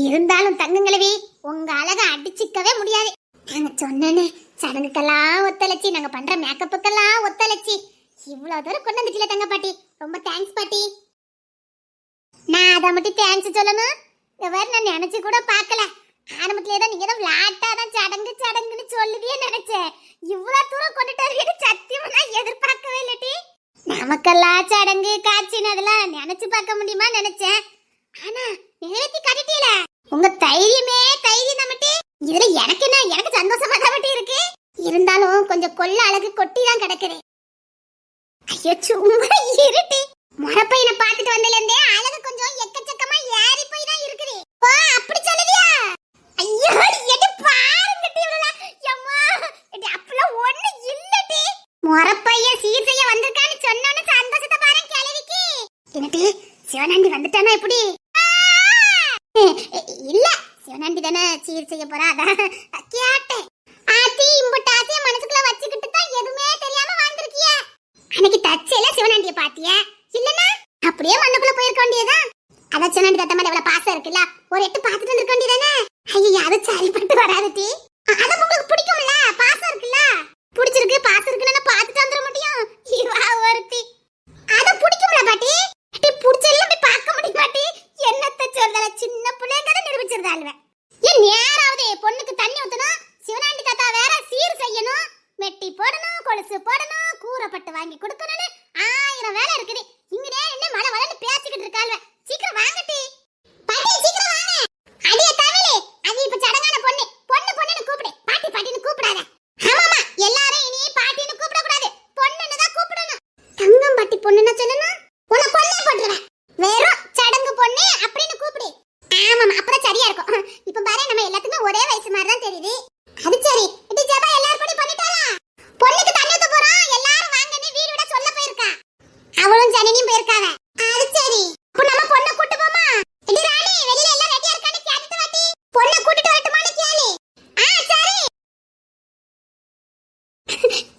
இருந்தாலும் தங்கங்களவி உங்க அழகை அடிச்சுக்கவே முடியாது. நாங்க சொன்னேன்னு சடங்குக்கெல்லாம் ஒத்தலைச்சி, நாங்க பண்ற மேக்கப்புக்கெல்லாம் ஒத்தலைச்சி, இவ்வளவு தூரம் கொண்டு வந்துட்டீங்க தங்க பாட்டி. ரொம்ப தேங்க்ஸ் பாட்டி. நான் அதை மட்டும் தேங்க்ஸ் சொல்லணும். நான் நினைச்சு கூட பார்க்கல. ஆரம்பத்துல ஏதோ நீங்க தான் விளாட்டா தான் சடங்கு சடங்குன்னு சொல்லுவியே நினைச்சேன். இவ்வளவு தூரம் கொண்டுட்டு வருவீங்க சத்தியமா நான் எதிர்பார்க்கவே இல்லட்டி. நமக்கெல்லாம் சடங்கு காட்சின்னு அதெல்லாம் நினைச்சு பார்க்க முடியுமா நினைச்சேன். ஆனா நிறைவேற்றி காட்டிட்டீல. உங்க தைரியமே தைரியம் நம்மட்டி. இதுல எனக்கு என்ன, எனக்கு சந்தோஷமா தான் இருக்கு. இருந்தாலும் கொஞ்சம் கொள்ள அழகு கொட்டி தான் கிடக்குது. ஐயோ சும்மா இருட்டி. முறப்பையனை பார்த்துட்டு வந்ததுல இருந்தே அழகு கொஞ்சம் எக்கச்சக்கமா ஏறி போய் தான் இருக்குது. ஓ அப்படி சொல்லுவியா? ஐயோ எடி பாருங்கட்டி இவள. அம்மா எடி அப்பலாம் ஒண்ணு இல்லடி. முறப்பைய சீர் செய்ய வந்திருக்கான்னு சொன்னோனே சந்தோஷத்தை பாருங்க கேளவிக்கு. என்னடி சிவனாண்டி வந்துட்டானா எப்படி? இல்ல சிவனாண்டி தானே சீர் செய்ய போறா, அதான் கேட்டேன். ஆத்தி இம்புட்டு ஆசைய மனசுக்குள்ள வச்சுக்கிட்டு தான் எதுவுமே தெரியாம வாழ்ந்திருக்கிய. அன்னைக்கு தச்சையில சிவனாண்டிய பாத்திய இல்லனா அப்படியே மண்ணுக்குள்ள போயிருக்க வேண்டியதான். அதான் சிவனாண்டி தத்த மேல எவ்வளவு பாசம் இருக்குல்ல, ஒரு எட்டு பாத்துட்டு வந்திருக்க வேண்டியதானே. ஐயோ அது சரிப்பட்டு வராதுட்டி. அது உங்களுக்கு பிடிக்கும்ல, பாசம் இருக்குல்ல. பிடிச்சிருக்கு பாசம் இருக்குன்னு பாத்துட்டு வந்துட முடியும். இவா ஒருத்தி அத பிடிக்கும்ல பாட்டி. பிடிச்செல்லாம் போய் பார்க்க முடிய மாட்டி. என்னத்த சொல்றல, சின்ன பிள்ளைங்க நிரூபிச்சிருந்தாள்வே. ஏன் நேராவது பொண்ணுக்கு தண்ணி ஊத்தணும், சிவனாண்டி தாத்தா வேற சீர் செய்யணும், மெட்டி போடணும், கொலுசு போடணும், கூரைப்பட்டு வாங்கி கொடுக்கணும்னு 1000 வேலை இருக்குது. இங்கனே என்ன மழை வளன்னு பேசிக்கிட்டு இருக்காள்வே. சீக்கிரம் வாங்கட்டி பாட்டி, சீக்கிரம் வாங்க. அடியே தமிழே, அது இப்ப சடங்கான பொண்ணு. பொண்ணு பொண்ணுன்னு கூப்பிடு, பாட்டி பாட்டின்னு கூப்பிடாத. ஆமாமா எல்லாரும் இனி பாட்டின்னு கூப்பிட கூடாது, பொண்ணுன்னு தான் கூப்பிடணும். தங்கம் பாட்டி பொண்ணுன்னு சொல்லணும், உன்னை கொல்லே போட்டுருவேன். வெறும் சடங்கு பொண்ணு அப்படின்னு கூப்பிடு. ஆமாமா அப்பதான் சரியா இருக்கும். இப்ப பாரு நம்ம எல்லாத்துக்கும் ஒரே வயசு மாதிரி தான் தெரியுது. அது சரி, இது ஜபா எல்லாரும் கூட பண்ணிட்டாளா? பொண்ணுக்கு தண்ணி ஊத்த போறோம், எல்லாரும் வாங்கன்னு வீடு விட சொல்ல போயிருக்கா. அவளும் ஜனனியும் போயிருக்காவ. அது சரி, அப்ப நம்ம பொண்ணை கூட்டி போமா? இடி ராணி வெளியில எல்லாம் ரெடியா இருக்கான்னு கேட்டுட்டு வாட்டி. பொண்ணை கூட்டிட்டு வரட்டுமான்னு கேளு. சரி.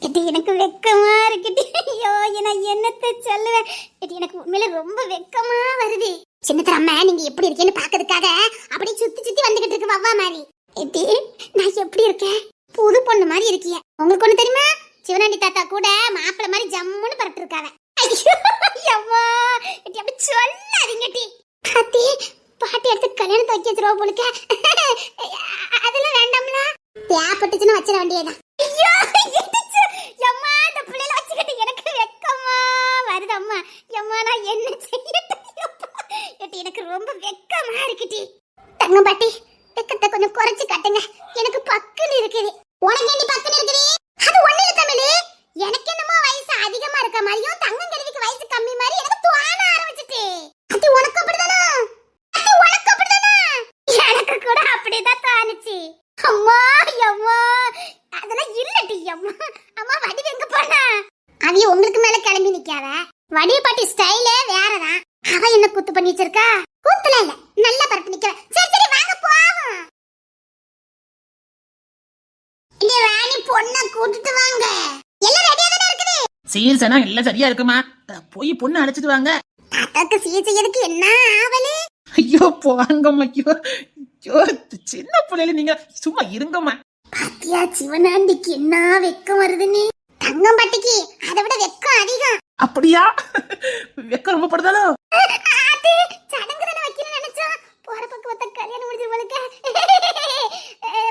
இது எனக்கு வெக்கமா இருக்குடி. ஐயோ நான் என்னத்தை சொல்லுவேன். இது எனக்கு உண்மையில ரொம்ப வெக்கமா வருது. சின்னத்தர அம்மா நீங்க எப்படி இருக்கீன்னு பாக்கிறதுக்காக அப்படியே சுத்தி சுத்தி வந்துகிட்டு இருக்கு வவ்வா மாதிரி. எடி நான் எப்படி இருக்கேன்? புது பொண்ணு மாதிரி இருக்கிய. உங்களுக்கு ஒண்ணு தெரியுமா? சிவனாண்டி தாத்தா கூட மாப்பிள்ளை மாதிரி ஜம்முன்னு பரட்டு இருக்காவ. ஐயோ அம்மா எடி அப்படி சொல்லாதீங்கடி. பாட்டி பாட்டி எடுத்து கல்யாணத்தை வைக்க வச்சிருவா போலுக்க. அதெல்லாம் வேண்டாம்ல, தேப்பட்டுச்சுன்னு வச்சிட வேண்டியதான். ஐயோ அம்மா இந்த பிள்ளைல வச்சுக்கிட்டு எனக்கு வெக்கமா வருது அம்மா. அம்மா நான் என்ன செய்யட்டும்? எனக்கு ரொம்ப வெக்கமா இருக்குடி. தங்க பாட்டி வெக்கத்தை கொஞ்சம் குறைச்சு கட்டுங்க, எனக்கு பக்குன்னு இருக்குது. உனக்கு என்ன பக்குன்னு இருக்குது? அது ஒண்ணு இல்ல தமிழ், எனக்கு என்னமோ வயசு அதிகமா இருக்க மாதிரியும் தங்கம் கருவிக்கு வயசு கம்மி மாதிரி எனக்கு தோண ஆரம்பிச்சிட்டு. அது உனக்கு அப்படிதானா? அது உனக்கு அப்படிதானா? எனக்கு கூட அப்படிதான் தோணுச்சு. அம்மா அம்மா அதெல்லாம் இல்லடி. அம்மா அம்மா வடிவு எங்க போனா? அவிய உங்களுக்கு மேல கிளம்பி நிக்காத. வடிவு பாட்டி ஸ்டைலே வேறதான். அவ என்ன குத்து பண்ணி வச்சிருக்கா? கூத்துல இல்ல, நல்லா பரப்பு நிக்கற. சரி சரி வாங்க போவோம். இந்த ராணி பொண்ண கூட்டிட்டு வாங்க. எல்லாம் ரெடியா தான இருக்குது. சீர் சனா எல்லாம் சரியா இருக்குமா? போய் பொண்ணு அழைச்சிட்டு வாங்க. தாத்தாக்கு சீர் செய்யறதுக்கு என்ன ஆவலே? ஐயோ போங்கம்மா. ஐயோ சின்ன பிள்ளைல நீங்க சும்மா இருங்கம்மா. பாத்தியா சிவனாண்டிக்கு என்ன வெக்கம் வருதுன்னு. தங்கம் பாட்டிக்கு அதை விட வெக்கம் அதிகம். அப்படியா? வெக்கம் ரொம்ப படுதாலோ? அது சடங்கு தான வைக்கணும்னு நினைச்சோம். போற பக்கவத்த கல்யாணம் முடிஞ்சு போலக்க.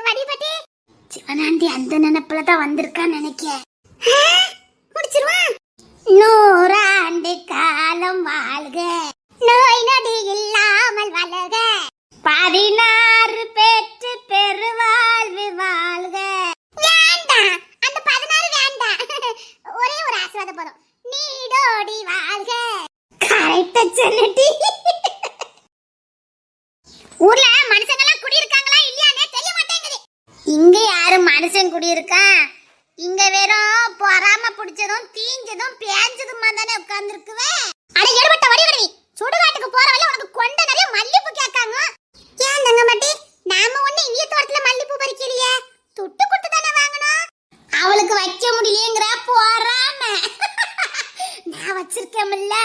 வடி பாட்டி சிவனாண்டி அந்த நினைப்புல தான் வந்திருக்கான்னு நினைக்கிறேன். முடிச்சிருவான். 100 ஆண்டு காலம் வாழ்க, நோய் நொடி இல்லாமல் வளர்க, 16 பெற்று பெருவாழ்வு வாழ்க. வேண்டாம் அந்த 16 வேண்டாம், ஒரே ஒரு ஆசீர்வாதம் போதும். நீடோடி வாழ்க. கரெக்ட்டா சொன்னடி. ஊர்ல மனுஷங்க எல்லாம் குடி இருக்காங்களா இல்லையானே தெரிய மாட்டேங்குது. இங்க யாரு மனுஷன் குடி இருக்கா? இங்க வெறும் பொறாம பிடிச்சதும் தீஞ்சதும் பேஞ்சதுமா தானே உட்கார்ந்து இருக்குவே. அட ஏற்பட்ட வடிவடி சுடுகாட்டுக்கு போற வழியில உனக்கு கொண்ட நிறைய மல்லிப்பூ கேட்காங்க. ஏன் தங்க மாட்டி, நாம ஒண்ணு இந்திய தோட்டத்துல மல்லிப்பூ பறிக்கலையே, துட்டு கொடுத்து தானே வாங்கணும். அவளுக்கு வைக்க முடியலங்கற பொறாம. நான் வச்சிருக்கேன்ல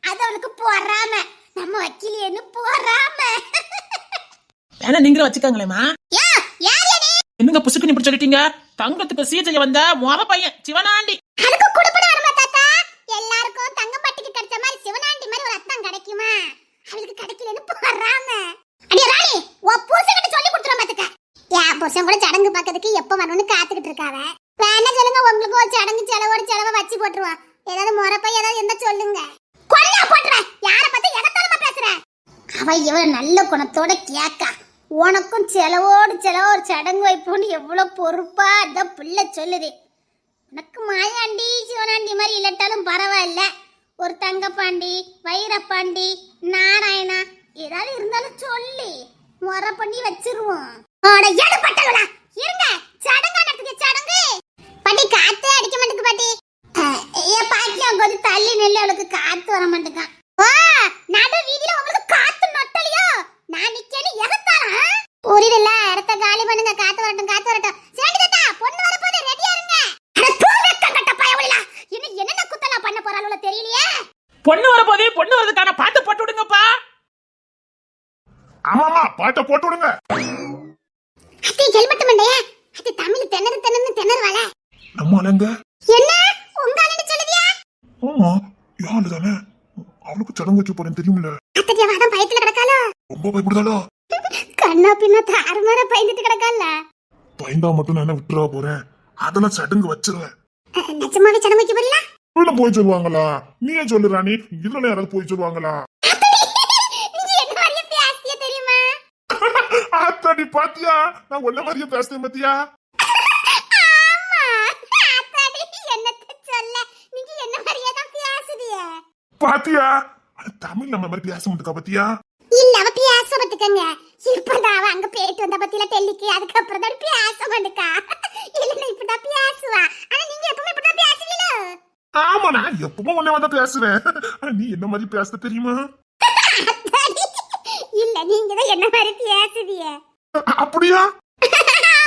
அது அவளுக்கு பொறாம, நம்ம வைக்கலையேன்னு பொறாம. ஏன்னா நீங்களும் வச்சுக்கோங்களேம்மா. யா யார் நீ? என்னங்க புசுக்கு இப்படி சொல்லிட்டீங்க? தங்கத்துக்கு சீர் செய்ய வந்த மொத பையன் சிவனாண்டி. அதுக்கு குடுப்பட வருமா தாத்தா? எல்லாருக்கும் தங்கம்பட்டிக்கு கிடைச்ச மாதிரி சிவனாண்டி மாதிரி ஒரு அத்தம் கிடைக்குமா? அவளுக்கு கிடைக்கலன்னு போறாம. அடி ராணி, உன் புருஷன்கிட்ட சொல்லி கொடுத்துற மாட்டேக்க. என் புருஷன் கூட சடங்கு பார்க்கிறதுக்கு எப்ப வரணும்னு காத்துக்கிட்டு இருக்காவ. வேணா சொல்லுங்க, உங்களுக்கு ஒரு சடங்கு செலவை வச்சு போட்டுருவா. ஏதாவது முறப்பை ஏதாவது இருந்தா சொல்லுங்க. கொல்லா போட்டுறேன். யாரை பத்தி எகத்தாலமா பேசுற? அவ இவ நல்ல குணத்தோட கேக்கா. உனக்கும் செலவோடு ஒரு சடங்கு வைப்போன்னு எவ்வளவு பொறுப்பா அந்த பிள்ளை சொல்லுது. உனக்கு மாயாண்டி சிவனாண்டி மாதிரி இல்லட்டாலும் பரவாயில்ல. ஒரு தங்கப்பாண்டி, வைரப்பாண்டி, நாராயணா ஏதாவது இருந்தாலும் சொல்லி முறை பண்ணி வச்சிருவோம். எடுப்பட்டவளா இருங்க, சடங்கா நடத்துங்க சடங்கு. பாட்டி காத்தே அடிக்க மாட்டேங்குது பாட்டி. ஏன் பாக்கியம் கொஞ்சம் தள்ளி நெல்லு, அவளுக்கு காத்து வர மாட்டேங்கா. ஓ நடு வீதியில உங்களுக்கு காத்து நொட்டலையோ? நான் நிக்கேன்னு எகத்தாளா? புரியல, இடத்த காலி பண்ணுங்க. காத்து வரட்டும். சேண்டி தாத்தா, பொண்ணு வர போதே ரெடியா இருங்க. அட தூங்கக்க கட்ட பயவளா. இன்னும் என்னென்ன குத்தலா பண்ண போறாளோ தெரியலையே. பொண்ணு வரப்போதே, பொண்ணு வரதுக்கான பாட்டு போட்டு விடுங்கப்பா. ஆமாமா, பாட்டை போட்டு விடுங்க. அத்தை ஹெல்மெட் மண்டையா? அது தமிழ் திணறுவாள. நம்ம ஆளுங்க. என்ன உங்க ஆளுன்னு சொல்லுவியா? ஆமா, யாரு தானே. அவளுக்கு சடங்கு வைக்க போறேன் தெரியுமில்ல. அத்தையா வாதான் பயத்துல கிடக்காளோ? ரொம்ப பயப்படுதாளோ? கண்ணா பின்னா தாறுமாற பயந்துட்டு கிடக்கால. பயந்தா மட்டும் நான் என்ன விட்டுறா போறேன். அதெல்லாம் சடங்கு வச்சிருவேன். நிஜமாவே சடங்கு வைக்க போறீங்களா? இதுல போய் சொல்லுவாங்களா? நீயே சொல்லு ராணி, இதுல யாராவது போய் சொல்லுவாங்களா? நீங்க என்ன மாதிரியே பேசிய தெரியுமா? ஆத்தாடி பாத்தியா, நான் ஒன்ன மாதிரியே பேசுறேன் பாத்தியா? ஆமா அத்தாடி, என்னத்த சொல்ல, நீங்க என்ன மாதிரியே தான் பேசுதிய. பாத்தியா, தமிழ் நம்ம மாதிரி பேச மாட்டேக்கா பாத்தியா? இல்ல அவ பேச மாட்டுக்கங்க. இப்பதான் அவ அங்க போயிட்டு வந்த பத்தியில டெல்லிக்கு, அதுக்கப்புறம் தான் பேச மாட்டுக்கா. இல்ல இப்பதான் பேசுவா. ஆனா நீங்க எப்பவுமே இப்பதான் பேசுவீங்களோ? ஆமா, நான் எப்பவும் உன்ன வந்து பேசுறேன். நீ என்ன மாதிரி பேச தெரியுமா? இல்ல நீங்க தான் என்ன மாதிரி பேசுவீங்க. அப்படியா?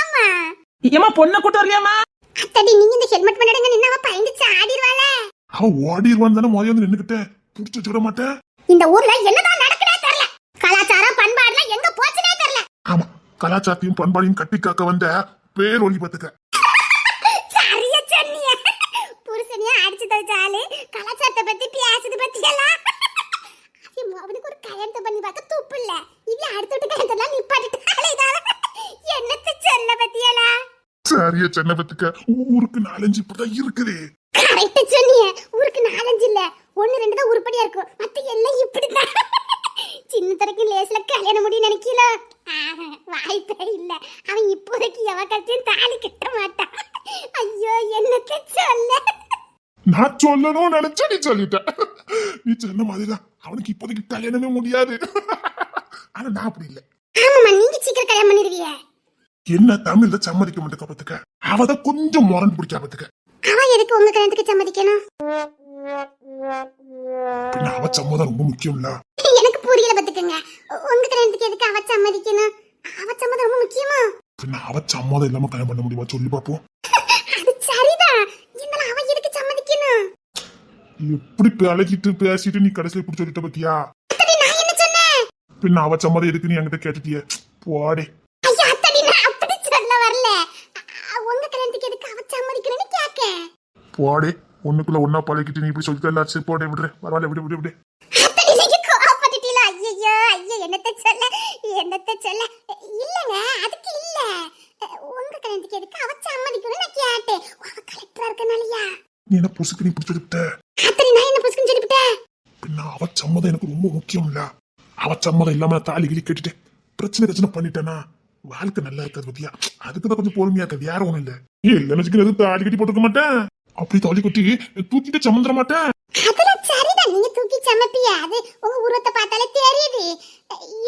ஆமா. ஏமா பொண்ணை கூட்டு வரலையாமா? அத்தடி நீங்க இந்த ஹெல்மெட் பண்ணடுங்க, நின்னா அவ பயந்து சாடிடுவாள. அவ ஓடிடுவான்னு தானே முதல்ல வந்து நின்னுக்கிட்டேன். புடிச்சு வச்சுட மாட்டேன். இந்த ஊர்ல என்னதான் நடக்குதே தெரியல. கலாச்சாரம் பண்பாடுலாம் எங்க போச்சுனே தெரியல. ஆமா, கலாச்சாரத்தையும் பண்பாடையும் கட்டி காக்க வந்த பேர் ஒளி பத்துக்க. சரியா சொன்னீங்க. புருஷனையா அடிச்சு தச்சாலே கலாச்சாரத்தை பத்தி பேசுது பத்தியெல்லாம். அவனுக்கு ஒரு கல்யாணத்தை பண்ணி பார்க்க துப்பு இல்ல. இது அடுத்த விட்டு கல்யாணத்தெல்லாம் நிப்பாட்டிட்டாலே என்னத்த சொல்ல பத்தியலா? சரியா சென்னை பத்துக்க. ஊருக்கு 4-5 இப்படிதான் இருக்குது. கரெக்டா சொன்னீங்க. ஊருக்கு 4-5 இல்ல, 1-2 தான் உருப்படியா இருக்கும். மத்த எல்லாம் இப்படிதான். சின்ன தரக்கு லேஸ்ல கல்யாணம் முடியும் நினைக்கல. வாய்ப்பே இல்ல. அவன் இப்போதைக்கு எவ கட்சியும் தாலி கட்ட மாட்டான். ஐயோ என்னத்த சொல்ல. நான் சொல்லணும்னு நினைச்சா நீ சொல்லிட்ட. நீ சொன்ன மாதிரிதான் அவனுக்கு இப்போதைக்கு கல்யாணமே முடியாது. ஆனா நான் அப்படி இல்ல. ஆமாமா, நீங்க சீக்கிரம் கல்யாணம் பண்ணிடுவீங்க. என்ன தமிழ்ல சம்மதிக்க மாட்டேக்க பத்துக்க. அவதான் கொஞ்சம் முரண் பிடிக்கா பத்துக்க. அவ எதுக்கு உங்க கல்யாணத்துக்கு சம்மதிக்கணும்? பின்ன அவ சம்மதம் ரொம்ப முக்கியம்ல. எனக்கு புரியல பத்துக்குங்க. உங்க கல்யாணத்துக்கு எதுக்கு அவ சம்மதிக்கணும்? அவ சம்மதம் ரொம்ப முக்கியமா? பின்ன அவ சம்மதம் இல்லாம கல்யாணம் பண்ண முடியுமா சொல்லி பாப்போம். அது சரிதான். இருந்தாலும் அவ எதுக்கு சம்மதிக்கணும்? எப்படி பழகிட்டு பேசிட்டு நீ கடைசியில இப்படி சொல்லிட்ட பத்தியா? அத்தடி நான் என்ன சொன்னேன்? பின்ன அவ சம்மதம் எதுக்கு நீ என்கிட்ட கேட்டுட்டிய? போடே. ஐயா அத்தடி நான் அப்படி சொல்ல வரல. உங்க கல்யாணத்துக்கு எதுக்கு அவ சம்மதிக்கணும்னு கேக்க. போடே, ஒண்ணுக்குள்ள ஒன்னா பழகிட்டு நீ இப்படி சொல்லிட்டு எல்லாரும் போடே விடுறேன். பரவாயில்ல, விடு விடு விடு. அத்தடி நீங்க கோபப்பட்டுட்டீல. ஐயோ என்னத்த சொல்ல. இல்லங்க, அதுக்கு இல்ல. உங்க கல்யாணத்துக்கு எதுக்கு அவ சம்மதிக்கணும்னு நான் கேட்டேன். அவ கலெக்டரா இருக்கனாலயா? நீ என்ன புசுக்கு நீ இப்படி சொல்லிட்ட? அத்தடி நான் என்ன புஸ்குன்னு சொல்லிவிட்டேன்? பின்ன அவ சம்மதம் எனக்கு ரொம்ப முக்கியம்ல. அவ சம்மதம் இல்லாம நான் தாலி கிளி கேட்டுட்டேன், பிரச்சனை பண்ணிட்டேனா வாழ்க்கை நல்லா இருக்காது பத்தியா? அதுக்குதான் கொஞ்சம் பொறுமையா இருக்காது, வேற ஒண்ணும் இல்ல. இல்லன்னு வச்சுக்க தாலி கட்டி போட்டுக்க மாட்டேன். அப்படி தாலி கட்டி தூக்கிட்டு சமந்துட மாட்டேன். அதெல்லாம் சரிதான், நீங்க தூக்கி சமப்பியா, அது உங்க உருவத்தை பார்த்தாலே தெரியுது.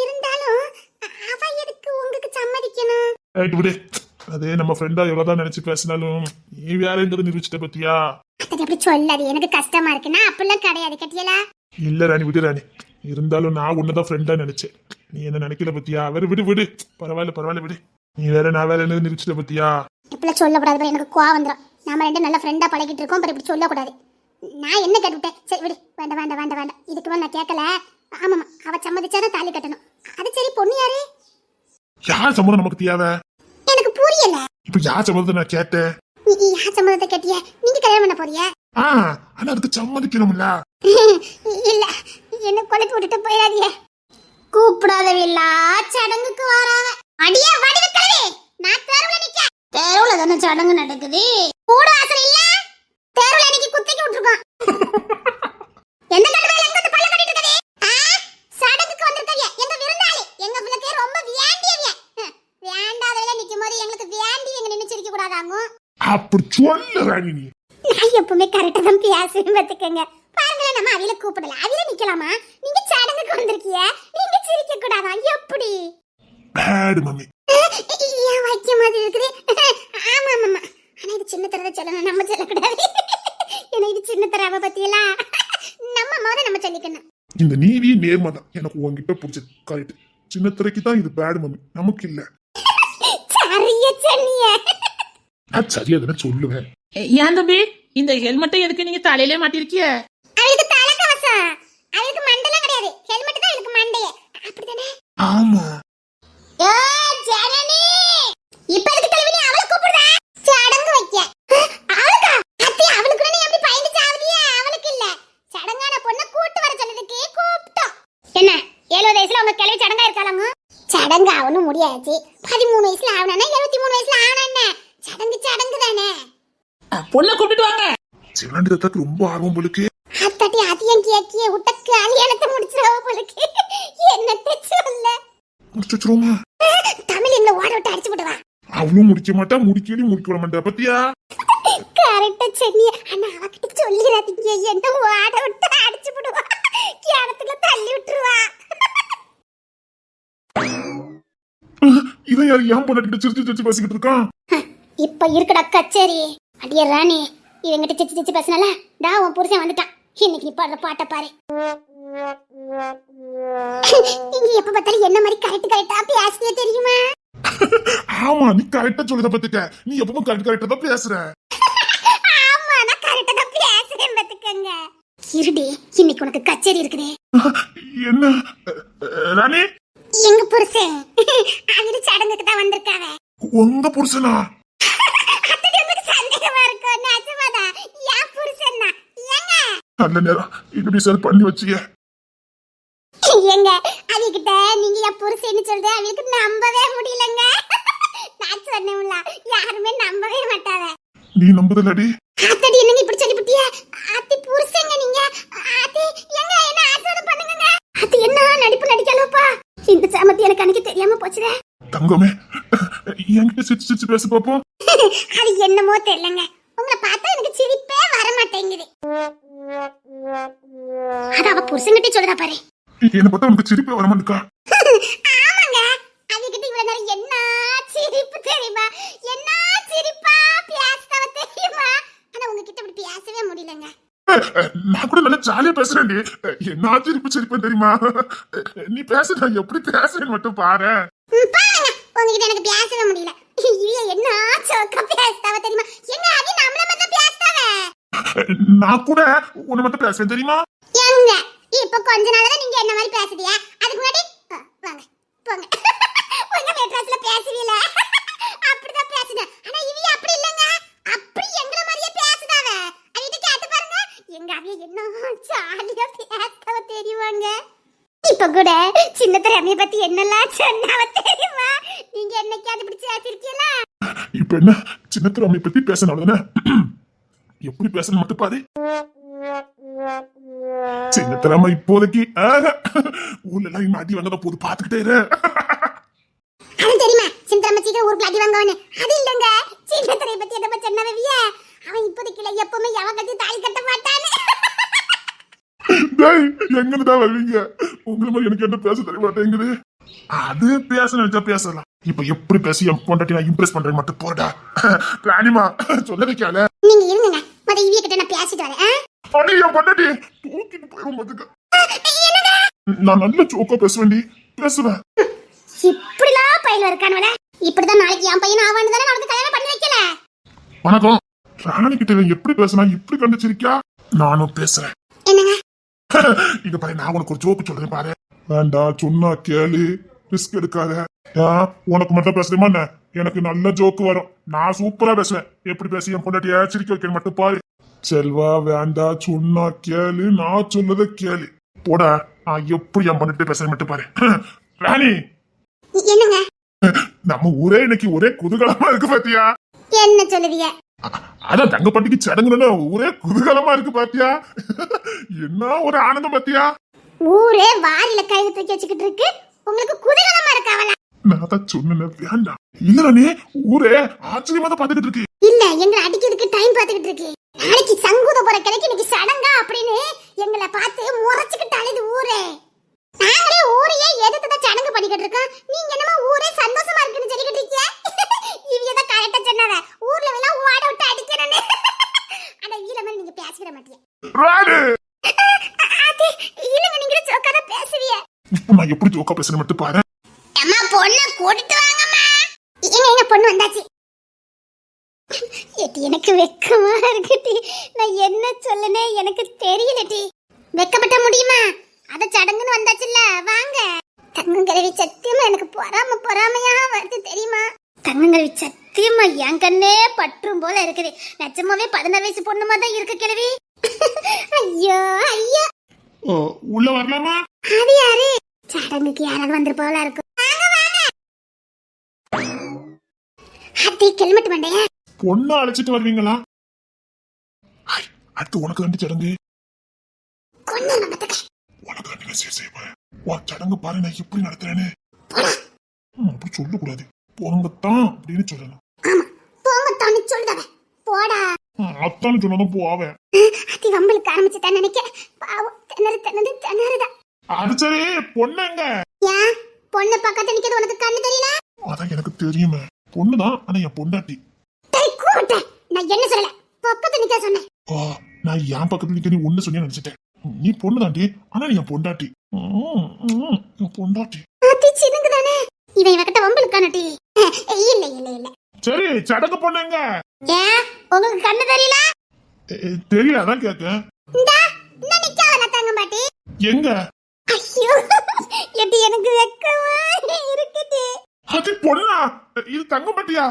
இருந்தாலும் அவ எதுக்கு உங்களுக்கு சம்மதிக்கணும்? ரைட் விடு. அதே நம்ம ஃப்ரெண்டா எவ்வளவுதான் நினைச்சு பேசினாலும் நீ வேறங்கிறது நிரூபிச்சிட்ட பத்தியா? அத்தடி அப்படி சொல்லாது, எனக்கு கஷ்டமா இருக்கு. நான் அப்படிலாம் கிடையாது கட்டியலா. இல்ல ராணி, விடு ராணி. இருந்தாலும் நான் உன்னதான் ஃப்ரெண்டா நினைச்சேன், நீ என்ன நினைக்கல பத்தியா? வேற விடு விடு, பரவாயில்ல விடு. நீ வேற நான் வேற என்ன நிரூபிச்சிட்ட பத்தியா? இப்பெல்லாம் சொல்லக்கூடாது, எனக்கு கோவம் வந்துடும். நாம ரெண்டு நல்ல ஃப்ரெண்டா பழகிட்டு இருக்கோம், இப்படி சொல்லக்கூடாது. நான் என்ன கேட்டுவிட்டேன்? சரி விடு, வேண்டாம். இதுக்கு மேல நான் கேட்கல. ஆமாமா, அவ சம்மதிச்சாதான் தாலி கட்டணும். அது சரி, பொண்ணு யாரு? யார் சம்மதம் நமக்கு தேவை? எனக்கு புரியல. இப்ப யார் சம்மதத்தை நான் கேட்டேன்? நீ யார் சம்மதத்தை கேட்டிய? நீங்க கல்யாணம் பண்ண போறியா? ஆனா அதுக்கு சம்மதிக்கணும்ல. இல்ல, என்ன குழப்பி விட்டுட்டு போயிடாதீங்க. கூப்பிடாதவில்லா சடங்குக்கு வராவ. அடியே வடிவு கிழவி, நான் தெருவுல நிக்க. தெருவுல தானே சடங்கு நடக்குது. கூட ஆசை இல்ல. தெருவுல இன்னைக்கு குத்திக்கு விட்டுருக்கோம். எந்த கட்டுவேல எங்க வந்து பல்ல கட்டிட்டு இருக்கதே? சடங்குக்கு வந்திருக்கீங்க. எங்க விருந்தாளி, எங்க பிள்ளைக்கு ரொம்ப வேண்டியவிய. வேண்டாதவள நிக்கும்போது எங்களுக்கு வேண்டி எங்க நின்னு சிரிக்க கூடாதாங்க. அப்படி சொல்ல ராணி நீ. நான் எப்பவுமே கரெக்டா தான் பேசுவேன் பாத்துக்கங்க. பாருங்களேன், நம்ம அவில கூப்பிடல, அவில நிக்கலாமா? நீங்க சடங்குக்கு வந்திருக்கீங்க, நீங்க சிரிக்க கூடாதா? எப்படி? Bad mummy. ஏன் வைக்க மாதிரி இருக்குது? ஆமா ஆமா, ஆனா இது சின்ன தரத சொல்லணும், நம்ம சொல்லக்கூடாது. ஏன்னா இது சின்ன தரவ பத்தியெல்லாம் நம்ம முதல்ல நம்ம சொல்லிக்கணும். இந்த நீதி நேர்மை தான் எனக்கு உங்ககிட்ட பிடிச்சது. கரெக்ட். சின்ன திரைக்கு தான் இது பேட் மம்மி, நமக்கு இல்ல. சரியா சொன்னீங்க. நான் சரியா தானே சொல்லுவேன். ஏன் தம்பி இந்த ஹெல்மெட்டை எதுக்கு நீங்க தலையிலே மாட்டிருக்கிய? அவளுக்கு தலை கவசம், அவளுக்கு மண்டலம் கிடையாது, ஹெல்மெட் தான் அவளுக்கு மண்டையே. அப்படிதானே? ஆமா. ஏ ஜனனி, இப்ப எதுக்கு தலைவி நீ அவளை கூப்பிடுற? சடங்கு வைக்க. அவளுக்கா? அத்தி அவளுக்கு நீ எப்படி பயந்து சாவதியா? அவளுக்கு இல்ல, சடங்கான பொண்ண கூட்டி வர சொன்னதுக்கு கூப்பிட்டோம். என்ன 70 வயசுல உங்க கிளவி சடங்கா இருக்காளாங்க? சடங்கு ஆகணும் முடியாச்சு. 13 வயசுல ஆவனா 23 வயசுல ஆவனா என்ன? சடங்கு சடங்கு தானே. பொண்ணை கூப்பிட்டு வாங்க. சிவனாண்டி தாத்தாக்கு ரொம்ப ஆர்வம் போலுக்கு. அத்தாட்டி அதியம் கேக்கிய உட்டக்கு கல்யாணத்தை முடிச்சிரவ போலுக்கு. என்னத்த சொல்ல? முடிச்சுருமா? தமிழ் என்ன ஓட விட்டு அடிச்சு விடுவா. அவளும் முடிக்க மாட்டா, முடிக்கவே முடிக்க விட மாட்டா. பத்தியா? கரெக்டா சொன்னிய. ஆனா அவகிட்ட சொல்லிராதீங்க, என்ன ஓட விட்டு அடிச்சு விடுவா, கிணத்துல தள்ளி விட்டுருவா. இதை யாரு ஏன் பொண்ணாட்டிட்டு சிரிச்சு சிரிச்சு பேசிக்கிட்டு இருக்கான்? இப்ப இருக்கடா கச்சேரி. அடியே ராணி, இவங்கிட்ட சிரிச்சு சிரிச்சு பேசினால டா உன் புருஷன் வந்துட்டான். இன்னைக்கு நீ பாடுற பாட்டை பாரு. நீங்க எப்ப பார்த்தாலும் என்ன மாதிரி கரெக்டா பேசுறே தெரியுமா? ஆமா, நீ கரெக்டா சொல்லுத பத்துக்க. நீ எப்பவும் கரெக்டா தான் பேசுற. ஆமா, நான் கரெக்டா தான் பேசுறேன் பாத்துக்கங்க. இருடி, இன்னைக்கு உனக்கு கச்சேரி இருக்குதே. என்ன ராணி? எங்க புருஷன் அவரு சடங்குக்கு தான் வந்திருக்காவ. உங்க புருஷனா? அத்தடி உங்களுக்கு சந்தேகமா இருக்கோ? நிஜமாதா? என் புருஷன் தான். ஏங்க நல்ல நேரம் இப்படி சார் பண்ணி வச்சிய. ஏங்க அவகிட்ட நீங்க என் புருஷன்னு சொல்றேன், அவளுக்கு நம்பவே முடியலங்க. நான் சொன்னேன்ல, யாருமே நம்பவே மாட்டாவ. நீ நம்புதலடி? அத்தடி என்னங்க இப்படி சொல்லிவிட்டியா? அத்தி புருஷங்க நீங்க. அத்தி எங்க என்ன ஆசீர்வாதம் பண்ணுங்க. அத்தி என்ன நடிப்பு நடிக்கலப்பா. இந்த சாமத்தி எனக்கு அன்னைக்கு தெரியாம போச்சுதே. தங்கமே, என்கிட்ட சிரிச்சு சிரிச்சு பேச பாப்போம். அது என்னமோ தெரியலங்க, உங்களை பார்த்தா எனக்கு சிரிப்பே வர மாட்டேங்குது. அத அவ புருஷன்கிட்ட சொல்றா பாரு. என்ன பார்த்தா உனக்கு சிரிப்பே வர மாட்டேக்கா? ஆமாங்க, அவகிட்ட இவ்வளவு நேரம் என்ன சிரிப்பு தெரியுமா? என்ன சிரிப்பா பேசவ தெரியுமா? ஆனா உங்ககிட்ட இப்படி பேசவே முடியலங்க. நான் கூட நல்லா ஜாலியா பேசுறேன்டி. என்ன சிரிப்பு சிரிப்பேன் தெரியுமா? நீ பேசுற எப்படி பேசுறேன்னு மட்டும் பாரு. பாருங்க, உங்ககிட்ட எனக்கு பேசவே முடியல. இவ என்ன சோக்கா பேசவ தெரியுமா? எங்க அது நம்மள மட்டும் பேசவ. நான் கூட உன்னை மட்டும் பேசுறேன் தெரியுமா? எங்க இப்ப கொஞ்ச நாளா தான் நீங்க என்ன மாதிரி பேசுறியா? அதுக்கு முன்னாடி வாங்க போங்க. உங்க மெட்ராஸ்ல பேசுவீல, அப்படிதான் பேசுனேன். ஆனா இவ அப்படி இல்லங்க, அப்படி எங்கள மாதிரியே பேசுதாவ. அவிட்ட கேட்டு பாருங்க, எங்க அவிய என்ன ஜாலியா பேசவ தெரியுமாங்க. இப்ப கூட சின்ன தரமைய பத்தி என்னெல்லாம் சொன்னாவ தெரியுமா? நீங்க என்னைக்காவது இப்படி பேசிருக்கீங்களா? இப்ப என்ன சின்னத்துல அம்மையை பத்தி பேசணும் எப்படி பேசணும் மட்டும் பாரு. சின்ன திறமை இப்போதைக்கு ஊர்ல எல்லாம் அடி வாங்கத போது பாத்துக்கிட்டே இரு. அது தெரியுமா, சின்ன தரமை சீக்கிரம் ஊருக்கு அடி வாங்கவனு. அது இல்லங்க, சின்ன தரைய பத்தி என்ன சொன்னவிய, அவன் இப்போதைக்கு இல்ல, எப்பவுமே எவன் கட்டி தாலி கட்ட மாட்டானே. எங்கதான் வருவீங்க? உங்களை மாதிரி எனக்கு என்ன பேச தெரிய மாட்டேங்குது. அது பேச நினைச்சா பேசலாம். இப்ப எப்படி பேசி என் பொண்டாட்டி நான் இம்ப்ரெஸ் பண்றேன் மட்டும் போடா. ராணிமா சொல்ல வைக்கல. நீங்க இருங்க, மத இவிய கிட்ட நான் பேசிட்டு வரேன். என் பொண்டாட்டி தூக்கிட்டு போயிரும். நான் நல்ல ஜோக்கா பேசுவேன்டி, பேசுவேன். இப்படிலாம் பையன் இருக்கானுவல. இப்படிதான் நாளைக்கு என் பையன் ஆவான்னு தானே அவனுக்கு கல்யாணம் பண்ணி வைக்கல. வணக்கம். ராணி கிட்ட எப்படி பேசினா இப்படி கண்டுச்சிருக்கியா? நானும் பேசுறேன். என்னங்க? இங்க பாரு, நான் உனக்கு ஒரு ஜோக்கு சொல்றேன் பாரு. வேண்டா சொன்னா கேளு, ரிஸ்க் எடுக்காத. உனக்கு மட்டும் பேசுறேமா என்ன? எனக்கு நல்ல ஜோக்கு வரும். நான் சூப்பரா பேசுவேன். எப்படி பேசி என் பொண்டாட்டிய சிரிக்க வைக்க மட்டும் பாரு. செல்வா வேண்டா, சொன்னா கேளு, நான் சொன்னதை கேளு. போடா, நான் எப்படி என் பொண்டாட்டி பேசுறேன் மட்டும் பாரு. ராணி, என்னங்க நம்ம ஊரே இன்னைக்கு ஒரே குதூகலமா இருக்கு பாத்தியா? என்ன சொல்லுவீங்க? அதான் தங்கப்பாட்டிக்கு சடங்குன்னு ஊரே குதூகலமா இருக்கு பாத்தியா? என்ன ஒரு ஆனந்தம் பாத்தியா? ஊரே வாரியில கையில தூக்கி வச்சுக்கிட்டு இருக்கு, உங்களுக்கு குதூகலமா இருக்காவல? நான் தான் சொன்னேன் வேண்டாம். இல்ல நீ ஊரே ஆச்சரியமா தான் பாத்துக்கிட்டு இருக்கு. இல்ல எங்களை அடிக்கிறதுக்கு டைம் பாத்துக்கிட்டு இருக்கு. நாளைக்கு சங்கூத போற கிடைக்கு இன்னைக்கு சடங்கா அப்படின்னு எங்களை பார்த்து முறைச்சுக்கிட்டு அழுது ஊரே. நாங்களே ஊரையே எதிர்த்துதான் சடங்கு பண்ணிக்கிட்டு இருக்கோம். நீங்க என்னமா ஊரே சந்தோஷமா இருக்குன்னு சொல்லிக்கிட்டு இருக்கீங்க? இவங்க தான் கரெக்டா சொன்னாங்க, ஊர்ல எல்லாம் ஓட விட்டு அடிக்கணும்னு. ஆனா ஈழ மேல நீங்க பேசிக்கிற மாட்டீங்க. இல்லங்க, நீங்க சோக்காத பேசுவீங்க. இப்ப நான் எப்படி ஜோக்கா பேசுறேன் மட்டும் பாரு. அம்மா பொண்ணை கூட்டிட்டு வாங்கம்மா. எங்க பொண்ணு வந்தாச்சு. ஏட்டி எனக்கு வெக்கமா இருக்குடி. நான் என்ன சொல்லனே எனக்கு தெரியலடி. வெக்கப்பட்ட முடியுமா? அத சடங்குன்னு வந்தாச்சுல்ல, வாங்க. தங்கங்கரவி சத்தியமா எனக்கு பொறாமையா வருது தெரியுமா? தங்கங்கரவி சத்தியமா என் கண்ணே பற்றும் போல இருக்குது. நிஜமாவே 16 வயசு பொண்ணுமா தான் இருக்கு கிழவி. ஐயோ ஐயோ. உள்ள வரலாமா? அது யாரு? சடங்குக்கு யாராவது வந்திருப்பாவளா இருக்கும். அத்தி ஹெல்மெட் மண்டைய பொண்ணு அழைச்சிட்டு வருவீங்களா? அடுத்து உனக்கு ரெண்டு சடங்கு. உனக்கு ரெண்டு செய்ய சடங்கு பாரு நான் எப்படி நடத்துறேன்னு. அப்படி சொல்லக்கூடாது, போங்கத்தான் அப்படின்னு சொல்லணும். அத்தான்னு சொன்னதும் போவேன். அத்தி வம்பலுக்கு ஆரம்பிச்சுதான் நினைக்கிறேன். பாவம் திணறுதான். அது சரி, பொண்ணு எங்க? ஏன் பொண்ணு பக்கத்துல நிக்கிறது உனக்கு கண்ணு தெரியல? அதான் எனக்கு தெரியுமே, பொண்ணுதான். ஆனா என் பொண்டாட்டி. நான் என்ன சொல்லல, பக்கத்துல நிக்க சொன்னேன். நான் என் பக்கத்துல நிக்க நீ ஒண்ணு சொன்னே நினைச்சிட்டேன். நீ பொண்ணுதாண்டி, ஆனா நீ என் பொண்டாட்டி. என் பொண்டாட்டி சின்னங்கதானே இவன் இவகிட்ட வம்பலுக்கானட்டி. இல்ல சரி, சடங்கு பொண்ணு எங்க? ஏன் உங்களுக்கு கண்ணு தெரியல? தெரியல, அதான் கேட்க. எங்க? ஐயோ எட்டி எனக்கு வெக்கமா இருக்குது. அது பொண்ணா? இது தங்க மாட்டியா?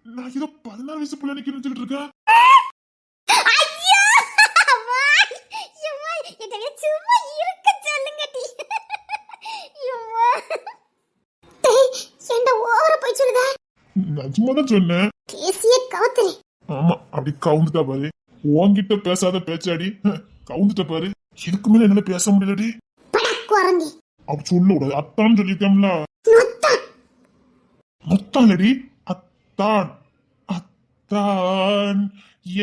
நான் இதோ 16 வயசு பிள்ளை நிக்கிட்டு இருக்கேன். ஐயோ அம்மா, சும்மா இதெல்லாம் சும்மா இருக்க சொல்லுங்கடி. அம்மா என்ன ஓவர போய் சொல்லுதா? நான் சும்மா தான் சொன்னேன். பேசியே கவுத்துறே. ஆமா, அப்படி கவுந்துட்டா பாரு. உன்கிட்ட பேசாத பேச்சாடி, கவுந்துட்ட பாரு. இதுக்கு மேல என்னால பேச முடியலடி. குரங்கி அப்படி சொல்ல கூடாது. அத்தான் சொல்லிருக்கோம்ல. முத்தானடி, அத்தான். அத்தான்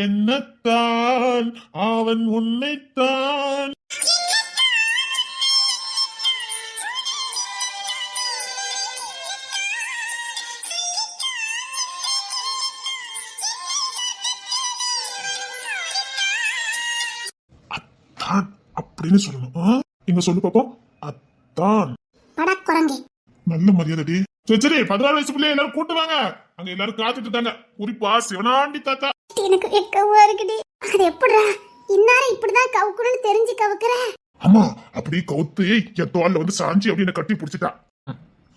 என்னத்தான், அவன் உன்னைத்தான். அத்தான் அப்படின்னு சொல்லணும். இங்க சொல்லு பாப்போம். அத்தான். குரங்கி நல்ல மரியாதை. சரி, 16 வயசு பிள்ளை எல்லாரும் கூட்டுவாங்க. அங்க எல்லாரும் காத்துட்டு இருக்காங்க. குறிப்பா சிவனாண்டி தாத்தா. எனக்கு வெக்கமா இருக்குடி. அது எப்படிடா இன்னார இப்படிதான் கவுக்கணும்னு தெரிஞ்சு கவுக்குற? ஆமா, அப்படியே கவுத்து என் தோல்ல வந்து சாஞ்சி அப்படின்னு கட்டி பிடிச்சிட்டா.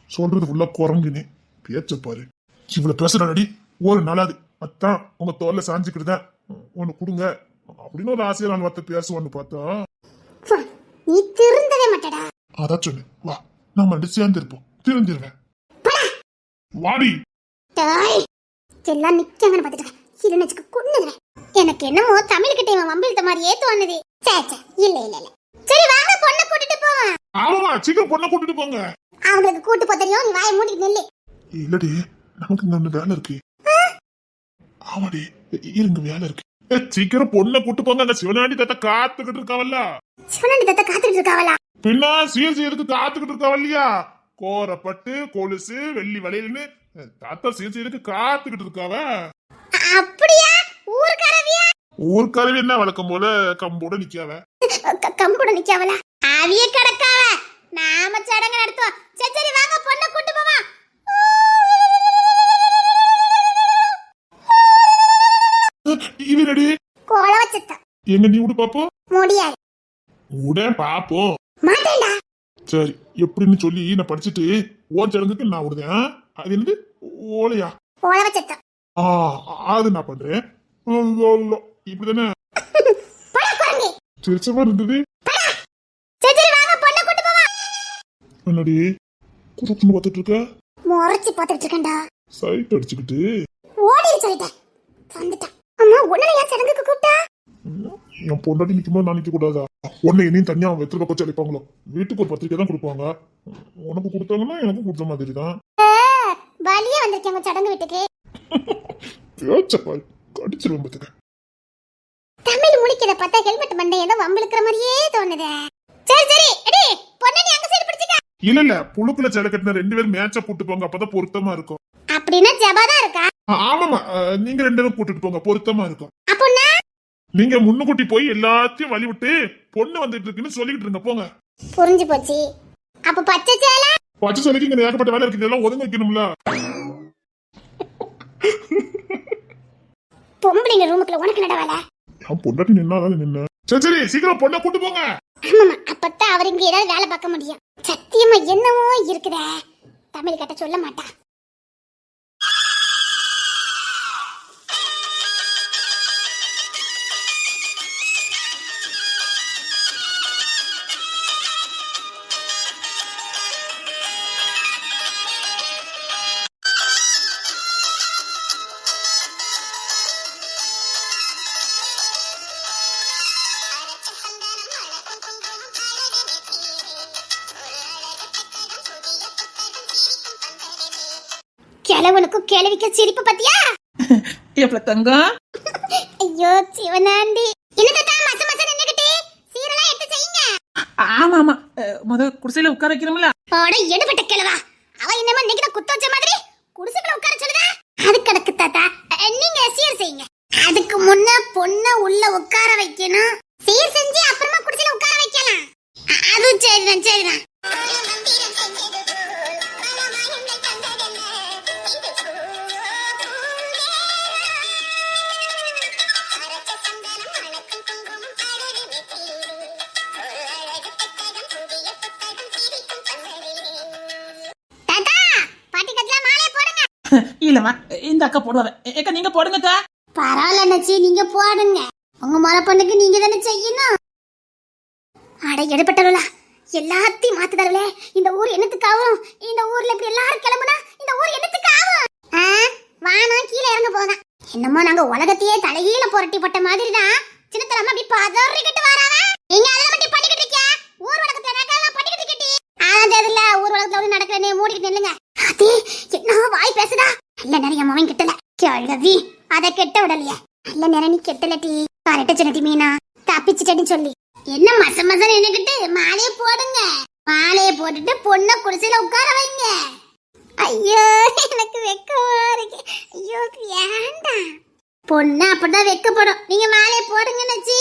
சொல்றது ஃபுல்லா குரங்குன்னு பேச்ச பாரு. இவ்வளவு பேசுறாடி. ஒரு நாளாது அத்தான் உங்க தோல்ல சாஞ்சிக்கிட்டுதான் ஒண்ணு கொடுங்க அப்படின்னு ஒரு ஆசையா நான் வார்த்தை பேசுவான்னு பார்த்தா நீ திருந்தவே மாட்டடா. அதான் சொன்ன, வா நம்ம ரெண்டு சேர்ந்து இருப்போம், திருந்திருவேன். வாடி. எல்லாம் நிக்கங்கன்னு பாத்துட்டு இல்லைன்னு கொண்டுறேன். எனக்கு என்னமோ தமிழ்கிட்ட இவன் வம்பிழுத்த மாதிரியே தோணுது. இல்ல சரி வாங்க, பொண்ணை கூட்டிட்டு போவோம். ஆமாமா, சீக்கிரம் பொண்ணை கூட்டிட்டு போங்க. அவங்களுக்கு கூட்டு போ தெரியும், நீ வாயை மூடிட்டு நில்லு. இல்லடி, நமக்கு இங்க ஒண்ணு வேலை இருக்கு. ஆமாடி, இருங்க வேலை இருக்கு. சீக்கிரம் பொண்ணை கூட்டு போங்க. அந்த சிவனாண்டி தாத்தா காத்துக்கிட்டு இருக்காவல்ல. சிவனாண்டி தாத்தா காத்துக்கிட்டு இருக்காவலா? பின்ன சீர் செய்யறதுக்கு காத்துக்கிட்டு இருக்காவல்லையா? கோரப்பட்டு கொலுசு வெள்ளி வளையல்னு தாத்தா சீர் செய்யறதுக்கு காத்துக்கிட்டு இருக்காவ. அப்படியா? ஊர்காரவியா? ஊர்காரவி என்ன வழக்கம் போல கம்போட நிக்காவ. கம்போட நிக்காவலா? அவிய கடக்காவ. நாம சடங்கு நடத்துவோம். சரி வாங்க, பொண்ணை கூட்டு போவா. இவரடி கோலவ சத்தம். எங்க நீ விடு பாப்போம். முடியாது. விட பாப்போம். மாட்டேன்டா. சரி எப்படின்னு சொல்லி நான் படிச்சுட்டு ஓன் சடங்குக்கு நான் விடுதேன். அது என்னது ஓலையா? ஓலவ சத்தம். ஆ அது நான் பண்றேன். இப்படிதானே போடா குரங்கு. சிரிச்சமா இருந்தது. சரி சரி வாங்க பொண்ணை கூட்டி போவா. என்னடி குறுக்குன்னு பார்த்துட்டு இருக்க? முறைச்சு பார்த்துட்டு இருக்கேன்டா. சைட் அடிச்சுக்கிட்டு ஓடி சொல்லிட்டேன். வந்துட்டான். அம்மா உன்னை ஏன் சடங்குக்கு கூப்பிட்டா? என் பொண்டாட்டி நிக்கும்போது நான் நிக்க கூடாதா? உன்னை என்னையும் தனியா வெத்தலை பக்கம் அழைப்பாங்களோ? வீட்டுக்கு ஒரு பத்திரிக்கை தான் கொடுப்பாங்க. உனக்கு கொடுத்தாங்கன்னா எனக்கு கொடுத்த மாதிரி தான். வலியே வந்திருக்கேன் உங்க சடங்கு வீட்டுக்கு. பேச்சப்பாய் கடிச்சிருவேன் பார்த்துக்க. தமிழ் முடிக்கிறத பார்த்தா ஹெல்மெட் மண்டை ஏதோ வம்பிழுக்கிற மாதிரியே தோணுதே. சரி சரி எடி பொண்ணை நீ அங்க சைடு பிடிச்சுக்க. இல்ல புழுக்குல சேலை கட்டின 2 பேரும் மேட்சா கூட்டு போங்க, அப்பதான் பொருத்தமா இருக்கும். அப்படின்னா ஜபாதான் இருக்கா? ஆமாமா, நீங்க 2 பேரும் கூட்டிட்டு போங்க, பொருத்தமா இருக்கும். அப்போன்னா நீங்க முன்னுக்கூட்டி போய் எல்லாத்தையும் வழி விட்டு பொண்ணு வந்துட்டு இருக்குன்னு சொல்லிட்டு இருங்க போங்க. புரிஞ்சு போச்சு. அப்ப பச்சை சேலை பச்சை சொல்லிக்கு இங்க ஏகப்பட்ட வேலை இருக்கு, இதெல்லாம் ஒதுங்க வைக்கணும்ல. பொம்பளைங்க ரூமுக்குள்ள உனக்கு நட வேலை. என் பொண்டாட்டி நின்னாதான் நின்ன. சரி சீக்கிரம் பொண்ணை கூட்டு போங்க. ஆமாமா, அப்பத்தான் அவர் இங்க ஏதாவது வேலை பார்க்க முடியும். சத்தியமா என்னவோ இருக்குதே, தமிழ் கிட்ட சொல்ல மாட்டா. கிழவனுக்கும் கிழவிக்க சிரிப்பு பத்தியா? எப்ப தங்கம்? ஐயோ சிவனாண்டி, என்னதா மச மச நின்னுகிட்டு சீரெல்லாம் எடுத்து செய்யுங்க. ஆமா ஆமா, முத குடிசையில உட்கார வைக்கணும்ல. போட எடுபட்ட கிழவா, அவ என்னமா இன்னைக்கு குத்த வச்ச மாதிரி குடிசைக்குள்ள உட்கார சொல்லுதா? அது கிடக்கு தாத்தா, நீங்க சீர் செய்யுங்க. அதுக்கு முன்ன பொண்ண உள்ள உட்கார வைக்கணும். சீர் செஞ்சு அப்புறமா குடிசையில உட்கார வைக்கலாம். அது சரிதான் சரிதான். இல்லம்மா, இந்த அக்கா போடுவாங்க. ஏக்கா நீங்க போடுங்கக்கா. பரவாயில்ல நச்சி, நீங்க போடுங்க. உங்க முறை பொண்ணுக்கு நீங்க தானே செய்யணும். அட எடுபட்டவளா, எல்லாத்தையும் மாத்துதாளே. இந்த ஊர் என்னத்துக்காகும்? இந்த ஊர்ல இப்படி எல்லாரும் கிளம்புனா இந்த ஊர் என்னத்துக்காகும்? வானம் கீழே இறங்க போதான். என்னமோ நாங்க உலகத்தையே தலைகீழ புரட்டி போட்ட மாதிரி தான் சின்னத்தலமா அப்படி பதறிக்கிட்டு வராங்க. நீங்க அதெல்லாம் மட்டும் பண்ணிக்கிட்டு இருக்கியா? ஊர் உலகத்தை நடக்கலாம் பண்ணிக்கிட்டு இருக்கீ. தெரியல, ஊர் உலகத்துல ஒண்ணு நடக்கிறேன்னு மூடிக்கிட்டு நில்லுங்க. அதே என்ன வாய் பேசுதா? நல்ல நிறைய மவன் கிட்டல கேள்வி அதை கெட்ட விடலையா? நல்ல நேரம் நீ கெட்டலட்டி கரெக்டா சொன்னட்டி மீனா, தப்பிச்சுட்டேன்னு சொல்லி என்ன மச மச நின்னுக்கிட்டு மாலையை போடுங்க. மாலையை போட்டுட்டு பொண்ணை குடிசையில உட்கார வைங்க. ஐயோ எனக்கு வெக்கமா இருக்கு. ஐயோ வேண்டாம், பொண்ணு அப்படிதான் வெக்கப்படும். நீங்க மாலையை போடுங்க நச்சி.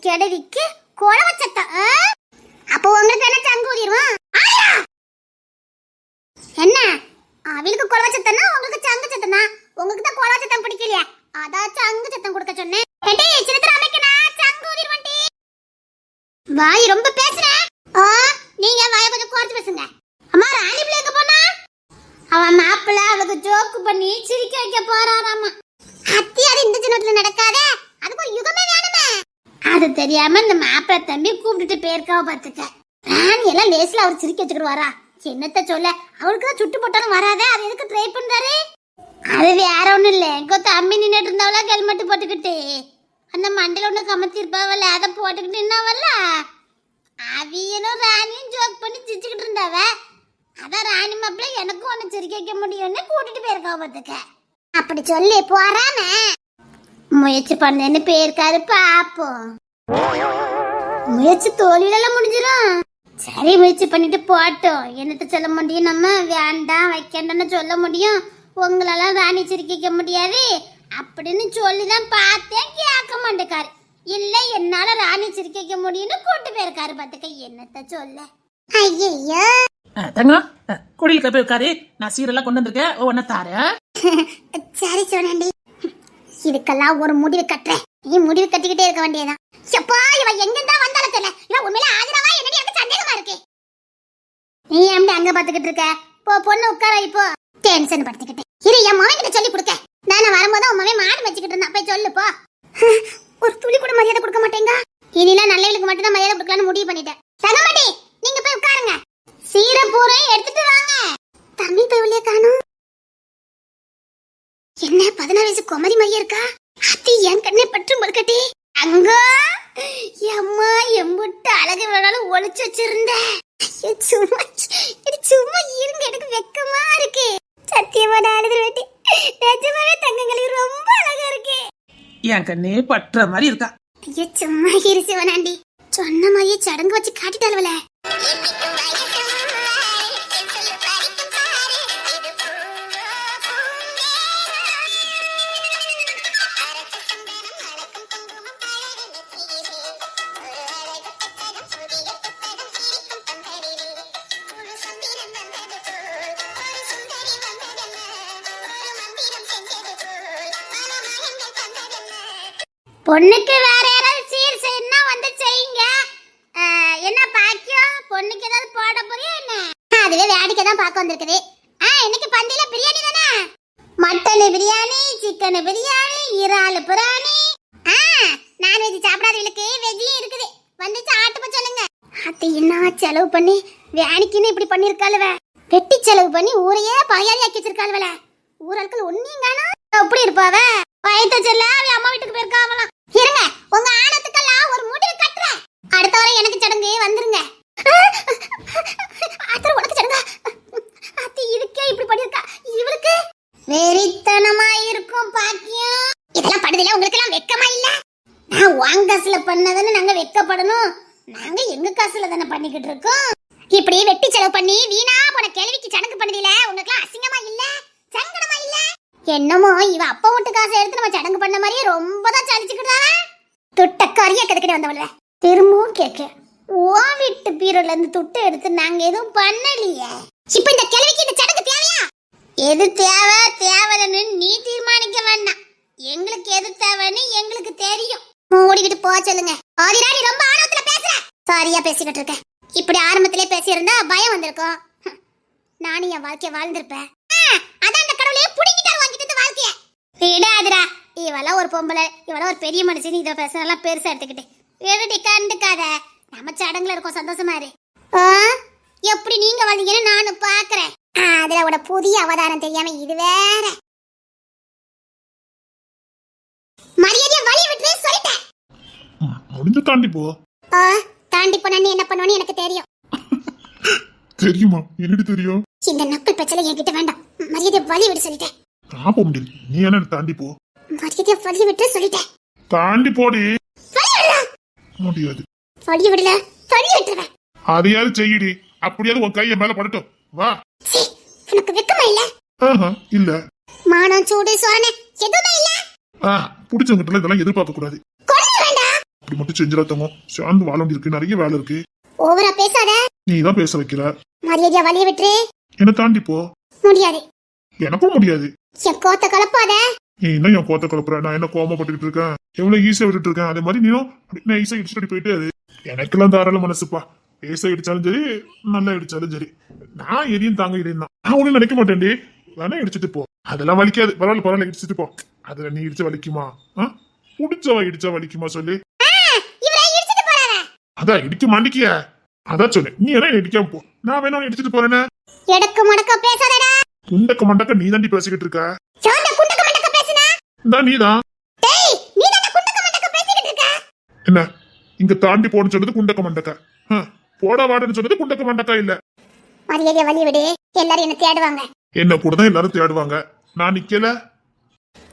கிழவிக்கு கொலை வச்சத்தா? அப்போ உங்களுக்கு என்ன சங்கு ஊதிடுவான்? என்ன அவளுக்கு கொலை வச்சத்தனா உங்களுக்கு சங்கு சத்தனா? உங்களுக்கு தான் கொலை சத்தம் பிடிக்கலையா? அதான் சங்கு சத்தம் கொடுக்க சொன்னேன். ஏடி சின்னதர அமைக்கனா சங்கு ஊதிடுவான்டி. வாய் ரொம்ப பேசுற. நீங்க வாயை கொஞ்சம் குறைச்சு பேசுங்க. அம்மா ராணி பிள்ளை எங்க போனா? அவன் மாப்பிள்ள அவளுக்கு ஜோக்கு பண்ணி சிரிக்க வைக்க போறாராமா. அத்தி அது இந்த சின்னத்துல நடக்காதே, அதுக்கு ஒரு யுகமே வேணுமே. அது தெரியாம இந்த மாப்பிள்ள தம்பி கூப்பிட்டுட்டு போயிருக்காவ பாத்துக்க. ராணி எல்லாம் லேஸ்ல அவர் சிரிக்க வச்சுக்கிட்டு வரா. என்னத்த சொல்ல, அவளுக்கு தான் சுட்டு போட்டாலும் வராதே, அது எதுக்கு ட்ரை பண்றாரு? அது வேற ஒண்ணும் இல்ல, எங்கோ தம்பி நின்னுட்டு இருந்தாவளா ஹெல்மெட் போட்டுக்கிட்டு அந்த மண்டையில ஒண்ணு கமத்தி இருப்பாவல்ல, அதை போட்டுக்கிட்டு நின்னாவல்ல, அவியனும் ராணியும் ஜோக் பண்ணி சிரிச்சுக்கிட்டு இருந்தாவ. அதான் ராணி மாப்பிள்ள எனக்கும் ஒண்ணு சிரிக்க வைக்க முடியும்னு கூட்டிட்டு போயிருக்காவ பாத்துக்க. அப்படி சொல்லி போறாம முயற்சி பண்ணேன்னு பேருக்காரு பாப்போம். முயற்சி தோல்வியெல்லாம் முடிஞ்சிடும். சரி முயற்சி பண்ணிட்டு போட்டோம், என்னத்த சொல்ல முடியும்? நம்ம வேண்டாம் வைக்கண்டான்னு சொல்ல முடியும். உங்களெல்லாம் ராணி சிரிக்க முடியாது அப்படின்னு சொல்லிதான் பார்த்தேன், கேட்க மாட்டேக்காரு. இல்ல என்னால ராணி சிரிக்க முடியும்னு கூட்டு போயிருக்காரு. பார்த்துக்க என்னத்த சொல்ல. ஐயோ தங்கம் குடியில் போய் உட்காரு. நான் சீரெல்லாம் கொண்டு வந்திருக்கேன், ஒன்ன தாரேன். சரி சோனண்டி, இதுக்கெல்லாம் ஒரு முடிவு கட்டுறேன். நீ முடிவு கட்டிக்கிட்டே இருக்க வேண்டியதான். எப்பா இவன் எங்கிருந்தா வந்தாலும் தெரியல. இவன் உண்மையில ஆதரவா என்னடி எனக்கு சந்தேகமா இருக்கு. நீ எப்படி அங்க பாத்துக்கிட்டு இருக்க? போ பொண்ணு உட்கார. இப்போ டென்ஷன் படுத்திக்கிட்டேன். இரு என் மகன் கிட்ட சொல்லி கொடுக்க. நான் வரும்போது உன் மகன் மாடு வச்சுக்கிட்டு இருந்தான். போய் சொல்லு போ. ஒரு துளி கூட மரியாதை கொடுக்க மாட்டேங்க. இனிலாம் நல்லவளுக்கு மட்டும் தான் மரியாதை கொடுக்கலாம்னு முடிவு பண்ணிட்டேன். தங்கமாட்டி நீங்க போய் உட்காருங்க. சீரப்பூரை எடுத்துட்டு வாங்க. தம்பி போய் உள்ளே காணும். என்ன 16 வயசு குமரி மாதிரியே இருக்கா? அத்தி என் கண்ணை பற்றும் பல்கட்டி. அங்க அம்மா எம்புட்டு அழகு வேணாலும் ஒளிச்சு வச்சிருந்த. சும்மா இருங்க, எனக்கு வெக்கமா இருக்கு. சத்தியமா நான் அழுதுருவேன். நிஜமாவே தங்கங்களுக்கு ரொம்ப அழகா இருக்கு. என் கண்ணே பற்ற மாதிரி இருக்கா. ஐயோ சும்மா இரு சிவனாண்டி. சொன்ன மாதிரியே சடங்கு வச்சு காட்டிட்டாளுவல. பொண்ணுக்கு வேற யாராவது சீர் செய்யணும்னா வந்து செய்யுங்க. என்ன பாக்கியம், பொண்ணுக்கு ஏதாவது போட போறியா என்ன? அதுவே வேடிக்கை தான் பார்க்க வந்திருக்குது. இன்னைக்கு பந்தியில பிரியாணி தானே? மட்டன் பிரியாணி, சிக்கன் பிரியாணி, இறால் பிரியாணி. நான்வெஜ் சாப்பிடாதவங்களுக்கு வெஜ்லயும் இருக்குது. வந்து சாப்பிட்டு சொல்லுங்க. அது என்ன செலவு பண்ணி வேணிக்குன்னு இப்படி பண்ணிருக்காளுவ. வெட்டி செலவு பண்ணி ஊரையே பகையாளி ஆக்கி வச்சிருக்காளுவல. ஊராட்கள் ஒன்னையும் காணோம். அப்படி இருப்பாவ. வயத்த செல்ல அம்மா வீட்டுக்கு போயிருக்காவலாம். இருங்க, உங்க ஆனத்துக்கெல்லாம் ஒரு முடிவு கட்டுறேன். அடுத்த வாரம் எனக்கு சடங்கு வந்துருங்க. அத்தனை உனக்கு சடங்கா? அத்தி இதுக்கே இப்படி பண்ணிருக்கா. இவளுக்கு வெறித்தனமா இருக்கும் பாக்கியம். இதெல்லாம் படுதில்ல, உங்களுக்கு எல்லாம் வெக்கமா இல்ல? நான் உன் காசுல பண்ணதுன்னு நாங்க வெக்கப்படணும். நாங்க எங்க காசுல தானே பண்ணிக்கிட்டு இருக்கோம். இப்படி வெட்டி செலவு பண்ணி வீணா போன கேள்விக்கு சடங்கு பண்ணதில்ல உங்களுக்கு அசிங்கமா இல்ல? சங்கடமா இல்ல? என்னமோ இவ அப்பா வீட்டு காசை எடுத்து நம்ம சடங்கு பண்ண மாதிரியே ரொம்ப தான் சலிச்சுக்கிட்டாவ. துட்டக்காரியா கிடக்கிட்டு வந்தவள திரும்பவும் கேட்க, ஓ வீட்டு பீரோல இருந்து துட்டு எடுத்து நாங்க எதுவும் பண்ணலையே. இப்ப இந்த கேள்விக்கு இந்த சடங்கு தேவையா? எது தேவை தேவைன்னு நீ தீர்மானிக்க வேண்டாம். எங்களுக்கு எது தேவைன்னு எங்களுக்கு தெரியும். மூடிக்கிட்டு போ சொல்லுங்க. ஆதிரா நீ ரொம்ப ஆணவத்துல பேசுற. சாரியா பேசிக்கிட்டு இருக்க. இப்படி ஆரம்பத்திலே பேசியிருந்தா பயம் வந்திருக்கும். நானும் என் வாழ்க்கைய வாழ்ந்திருப்பேன். அதான் அந்த கடவுளையே புடிங்கிட்டாரு வாங்கிட்டு வாழ்க்கைய. விடாதுடா, இவெல்லாம் ஒரு பொம்பளை, இவெல்லாம் ஒரு பெரிய மனுஷன். இதை பேசுறதெல்லாம் பெருசா எடுத்துக்கிட்டு எடுடி கண்டுக்காத. நம்ம சடங்குல இருக்கோம், சந்தோஷமா இரு. எப்படி நீங்க வந்தீங்கன்னு நானும் பாக்குறேன். அதுல உட புதிய அவதாரம் தெரியாம இது வேற. மரியாதையா வழி விட்டு சொல்லிட்டேன். முடிஞ்சு தாண்டி போ. தாண்டி போனா நீ என்ன பண்ணுவேன்னு எனக்கு தெரியும். தெரியுமா? என்னடி தெரியும்? இந்த நக்கல் பேச்சல என்கிட்ட வேண்டாம். மரியாதையா வழி விட்டு சொல்லிட்டேன். நான் போக முடியாது. நீ என்ன தாண்டி போ. மரியாதையா வழி விட்டு சொல்லிட்டேன். தாண்டி போடி. முடியாது. வழி விடல, வழி விட்டுறேன். அதையாவது செய்யடி. அப்படியாவது உன் கைய மேல படட்டும். வா. உனக்கு வெக்கமா இல்ல? இல்ல. மானம் சூடு சோரணை எதுவுமே இல்ல. புடிச்சவங்கிட்ட இதெல்லாம் எதிர்பார்க்க கூடாது. அப்படி மட்டும் செஞ்சிடாதமோ. சார்ந்து வாழ வேண்டியிருக்கு, நிறைய வேலை இருக்கு. ஓவரா பேசாத. நீ தான் பேச வைக்கிற. மரியாதையா வழிய விட்டுரு. என்ன தாண்டி போ. முடியாது. எனக்கும் முடியாது. என் கோத்த கலப்பாத. நீ என்ன என் கோத்த கலப்புற? நான் என்ன கோமப்பட்டுக்கிட்டு இருக்கேன்? எவ்வளவு ஈஸியா விட்டுட்டு இருக்கேன். அதே மாதிரி நீனும் ஈஸியா இடிச்சுட்டு போயிட்டே அது. எனக்கெல்லாம் தாராள மனசுப்பா. ஈஸியா இடிச்சாலும் சரி, நல்லா இடிச்சாலும் சரி, நான் எதையும் தாங்க இடையும் தான். நான் ஒண்ணும் நினைக்க மாட்டேன்டி. வேணா இடிச்சிட்டு போ. அதெல்லாம் வலிக்காது. பரவாயில்ல பரவாயில்ல, இடிச்சிட்டு போ. அதுல நீ இடிச்ச வலிக்குமா? புடிச்சவா இடிச்சா வலிக்குமா சொல்லு. அதான் இடிக்க மாண்டிக்கிய. அதான் சொல்லு. நீ என்ன இடிக்காம போ. நான் வேணா இடிச்சிட்டு போறேனே. எடக்கு மடக்க பேசாதடா. குண்டக்க மண்டக்க நீ தாண்டி பேசிக்கிட்டு இருக்க. யாண்ட குண்டக்க மண்டக்க பேசினா? நீதான். டேய் நீ தான் குண்டக்க மண்டக்க பேசிக்கிட்டு இருக்க. என்ன இங்க தாண்டி போன்னு சொன்னது குண்டக்க மண்டக்க. போட வாடன்னு சொன்னது குண்டக்க மண்டக்கா இல்ல. மரியாதையா வழி விடு. எல்லாரும் என்ன தேடுவாங்க. என்ன கூட தான் எல்லாரும் தேடுவாங்க. நான் நிக்கல.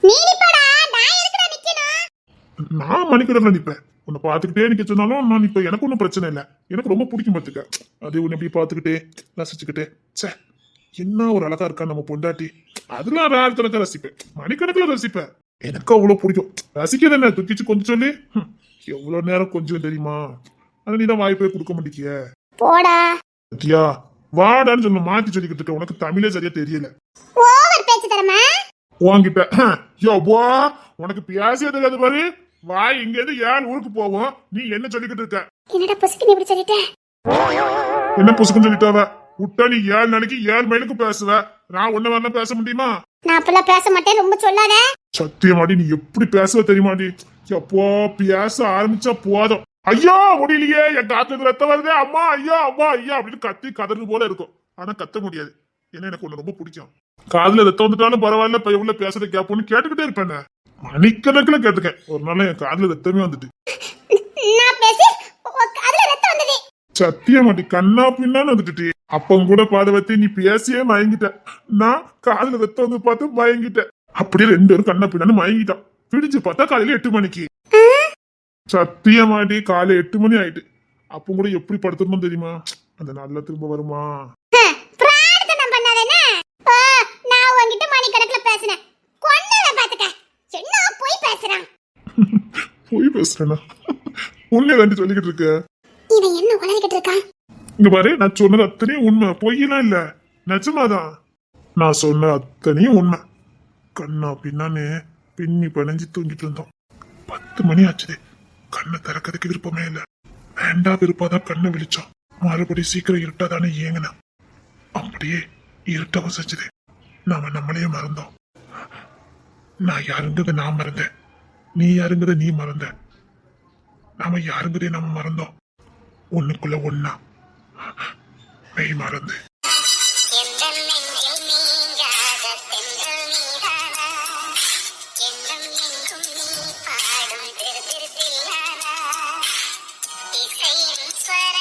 நீ நிப்படா. நான் எதுக்குடா நிக்கணும்? நான் மணிக்கடல நிப்பேன். உன்னை பாத்துக்கிட்டே நிக்க சொன்னாலும் நான் இப்ப எனக்கு ஒன்னும் பிரச்சனை இல்ல. எனக்கு ரொம்ப பிடிக்கும் பாத்துக்க. அதே உன்னை எப்படி பாத்துக்கிட்டே ரசிச்சுக்கிட்டே. என்ன ஒரு அழகா இருக்கா நம்ம பொண்டாட்டி. அதெல்லாம் நாள் கணக்கா ரசிப்பேன், மணிக்கணக்கில் ரசிப்பேன். எனக்கு அவ்வளவு பிடிக்கும். ரசிக்கிறது என்ன, தூக்கிச்சு கொஞ்சம் சொல்லி எவ்வளவு நேரம் கொஞ்சம் தெரியுமா? ஆனா நீதான் வாய்ப்பே கொடுக்க மாட்டேங்கிய. போடா. சத்யா வாடான்னு சொல்ல மாத்தி சொல்லிக்கிட்டு இருக்க. உனக்கு தமிழே சரியா தெரியல. ஓவர் பேச்சு தரமா வாங்கிட்ட யோபா, உனக்கு பேசிய தெரியாது பாரு. வாய் இங்க இருந்து 7 ஊருக்கு போவோம், நீ என்ன சொல்லிக்கிட்டு இருக்க? என்னடா புசுக்கு இப்படி சொல்லிட்ட? என்ன புசுக்குன்னு சொல்லிட்டாவ? விட்டா நீ 7 நாளைக்கு 7 மைலுக்கு பேசுவ. நான் ஒண்ணு வரல பேச முடியுமா? நான் அப்பெல்லாம் பேச மாட்டேன், ரொம்ப சொல்லாத. சத்தியமாடி நீ எப்படி பேசுவ தெரியுமாடி? எப்போ பேச ஆரம்பிச்சா போதும், ஐயா முடியலையே, என் காத்துல ரத்தம் வருதே, அம்மா ஐயா அம்மா ஐயா அப்படின்னு கத்தி கதறது போல இருக்கும். ஆனா கத்த முடியாது. ஏன்னா எனக்கு ஒண்ணு ரொம்ப பிடிக்கும். காதுல ரத்தம் வந்துட்டாலும் பரவாயில்ல, இப்ப எவ்வளவு பேசுறத கேப்போன்னு கேட்டுக்கிட்டே இருப்பேன். மணிக்கணக்கில் கேட்டுக்கேன். ஒரு நாள் என் காதுல ரத்தமே வந்துட்டு. நான் பேசி அதுல ரத்தம் வந்தது. சத்தியமாட்டி கண்ணா பின்னான்னு வந்துட்டு. அப்பம் கூட பாட வத்தி நீ பேசியே மயங்கிட்ட. நான் காதுல ரத்தம் வந்து பார்த்து மயங்கிட்டேன். அப்படியே 2 பேரும் கண்ணா பின்னான்னு மயங்கிட்டான். பிடிச்சு பார்த்தா காலையில 8 மணிக்கு. சத்தியமாட்டி காலை 8 மணி ஆயிட்டு. அப்ப கூட எப்படி படுத்துருந்தோம் தெரியுமா? அந்த நாள்ல திரும்ப வருமா? பிரார்த்தனை பண்ணாதேனே. நான் உன்கிட்ட மணிக்கணக்குல பேசினேன், கொன்னவே பாத்துக்க. என்ன போய் பேசுறான்? போய் பேசுறேனா? உண்மையை தாண்டி சொல்லிக்கிட்டு இருக்க. இவன் என்ன உளறிக்கிட்டு இருக்கான்? இங்க பாரு, நான் சொன்னது அத்தனையும் உண்மை, பொய்யெல்லாம் இல்ல, நிஜமாதான். நான் சொன்ன அத்தனையும் உண்மை. கண்ணா பின்னான்னு பின்னி பணிஞ்சு தூங்கிட்டு இருந்தோம். 10 மணி ஆச்சுது. கண்ணை திறக்கிறதுக்கு விருப்பமே இல்ல. வேண்டா விருப்பாதான் கண்ணை விழிச்சோம். மறுபடியும் சீக்கிரம் இருட்டாதானே ஏங்கின. அப்படியே இருட்டவும் செஞ்சது. நாம நம்மளையே மறந்தோம். நான் யாருங்கிறத நான் மறந்தேன், நீ யாருங்கிறத நீ மறந்த. நாம யாருங்கிறதே நம்ம மறந்தோம். ஒண்ணுக்குள்ள ஒன்னா மெய் மறந்து. ஸ்வர